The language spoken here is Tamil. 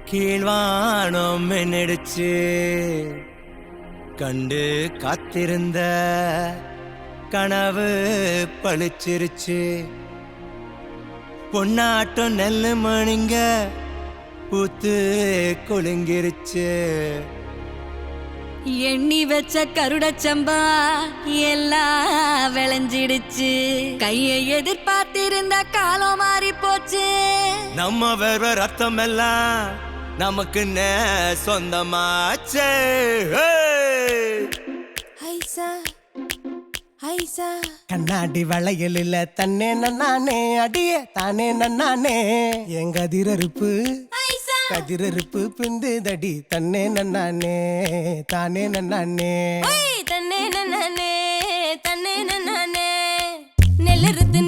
கீழ்வானம் மின்னிடுச்சு கண்டு காத்திருந்த கனவு பளிச்சிருச்சு பொன்னாட்டம் நெல்லு மணிங்க பூத்து குலுங்கிருச்சு எண்ணி வச்ச கருடச்சம்பா எல்லாம் விளைஞ்சிடுச்சு கையை எதிர்பார்த்திருந்த காலம் மாறி போச்சு நம்ம வேற ரத்தம் எல்லாம் நமக்கு சொந்தமாச்சே கண்ணாடி வளையல் இல்ல தன்னே நன்னானே அடியே தானே நன்னானே எங்க அதிரறுப்பு கதிரறுப்பு பிந்து தடி தன்னே நன்னானே தானே நன்னானே தன்னே நன்னானே தன்னே நன்னானே நெல்லறுத்து